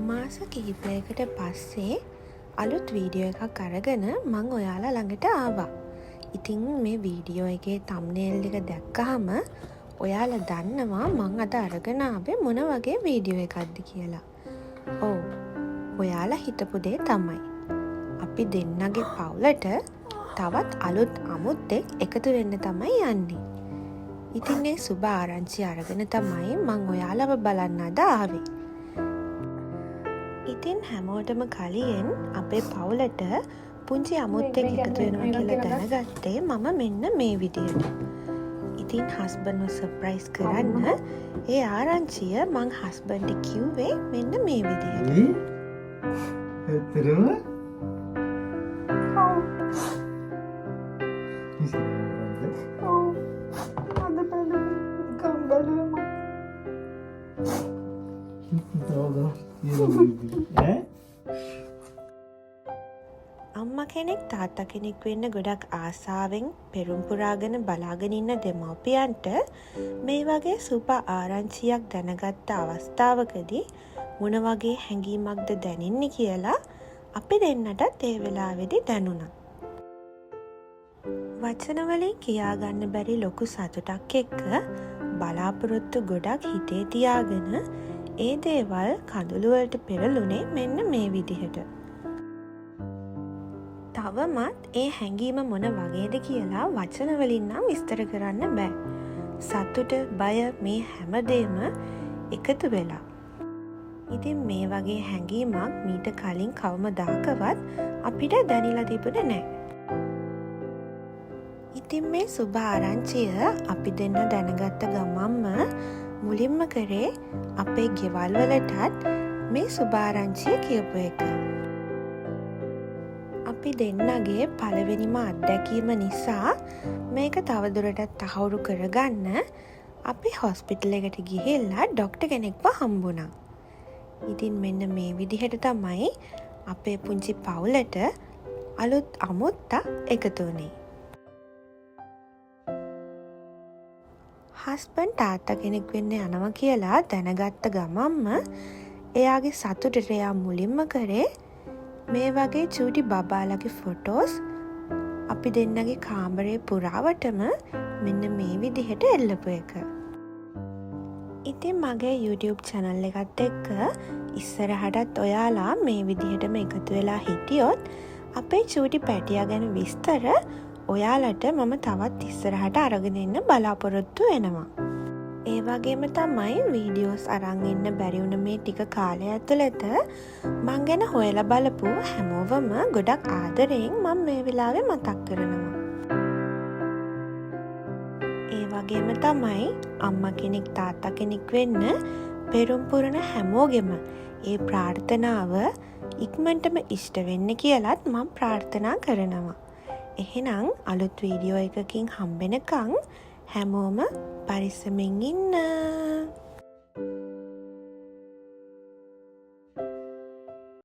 මාස කිහිපයකට පස්සේ අලුත් වීඩියෝ එකක් අරගෙන මං ඔයාලා ළඟට ආවා. ඉතින් මේ වීඩියෝ එකේ තම්නේල් එක දැක්කහම ඔයාලා දන්නවා මං අද අරගෙන ආවේ මොන වගේ වීඩියෝ එකක්ද කියලා. ඔව්, ඔයාලා හිතපු දේ තමයි. අපි දෙන්නගේ පවුලට තවත් අලුත් අමුත්තෙක් එකතු වෙන්න තමයි යන්නේ. ඉතින් මේ සුබ ආරංචි අරගෙන තමයි මං ඔයාලව බලන්න අද ආවේ. ඉතින් හැමෝටම කලියෙන් අපේ පවුලට පුංචි අමුත්තෙක් එකතු වෙනවා කියලා දැනගත්තේ මම මෙන්න මේ විදියට. ඉතින් හස්බන්ඩ්ව සර්ප්‍රයිස් කරන්න ඒ ආරංචිය මං හස්බන්ඩ්ට කිව්වේ මෙන්න මේ විදියට. ඇත්තටම? ඔව්. අද බලන්න කම්බලම. අම්මා කෙනෙක් තාත්තා කෙනෙක් වෙන්න ගොඩක් ආසාවෙන් පෙරුම් පුරාගෙන බලාගෙන ඉන්න දෙමව්පියන්ට මේ වගේ සුබ ආරංචියක් දැනගත්ත අවස්ථාවකදී මොන වගේ හැඟීමක්ද දැනෙන්නේ කියලා අපි දෙන්නටත් ඒ වෙලාවේදී දැනුණා. වචන වලින් කියාගන්න බැරි ලොකු සතුටක් එක්ක බලාපොරොත්තු ගොඩක් හිතේ තියාගෙන ඒ දේවල් කඳුළු වලට පෙරළුනේ මෙන්න මේ විදිහට. තවමත් ඒ හැඟීම මොන වගේද කියලා වචන වලින් නම් විස්තර කරන්න බෑ. සතුට, බය මේ හැමදේම එකතු වෙලා. ඉතින් මේ වගේ හැඟීමක් මීට කලින් කවමදාකවත් අපිට දැනিলা තිබුණේ නැහැ. ඉතින් මේ සුබ ආරංචිය අපි දෙන්න දැනගත්ත ගමන්ම මුලින්ම කරේ අපේ ගෙවල් වලටත් මේ සුබ ආරංචිය කියපු එක. අපි දෙන්නගේ පළවෙනිම අත්දැකීම නිසා මේක තවදුරටත් තහවුරු කරගන්න අපි හොස්පිටල් එකට ගිහිල්ලා ඩොක්ටර් කෙනෙක්ව හම්බුණා. ඉතින් මෙන්න මේ විදිහට තමයි අපේ පුංචි පවුලට අලුත් අමුත්තා එකතු වුණේ. හස්බන්ඩ් තාත්තා කෙනෙක් වෙන්න යනවා කියලා දැනගත්ත ගමන්ම එයාගේ සතුටට එයා මුලින්ම කරේ මේ වගේ චූටි බබාලගේ ෆොටෝස් අපි දෙන්නගේ කාමරේ පුරාවටම මෙන්න මේ විදිහට එල්ලපු එක. ඉතින් මගේ YouTube channel එකත් එක්ක ඉස්සරහටත් ඔයාලා මේ විදිහටම එකතු වෙලා හිටියොත් අපේ චූටි පැටියා ගැන විස්තර ඔයාලට මම තවත් ඉස්සරහට අරගෙන එන්න බලාපොරොත්තු වෙනවා. ඒ වගේම තමයි වීඩියෝස් අරන් ඉන්න බැරි වුණ මේ ටික කාලය ඇතුළත මං ගැන හොයලා බලපු හැමෝවම ගොඩක් ආදරයෙන් මම මේ වෙලාවේ මතක් කරනවා. ඒ වගේම තමයි අම්මා කෙනෙක් තාත්තා කෙනෙක් වෙන්න පෙරුම් පුරන හැමෝගෙම ඒ ප්‍රාර්ථනාව ඉක්මනටම ඉෂ්ට වෙන්න කියලත් මම ප්‍රාර්ථනා කරනවා. එහෙනම් අලුත් වීඩියෝ එකකින් හම්බෙනකන් හැමෝම පරිස්සමෙන් ඉන්න.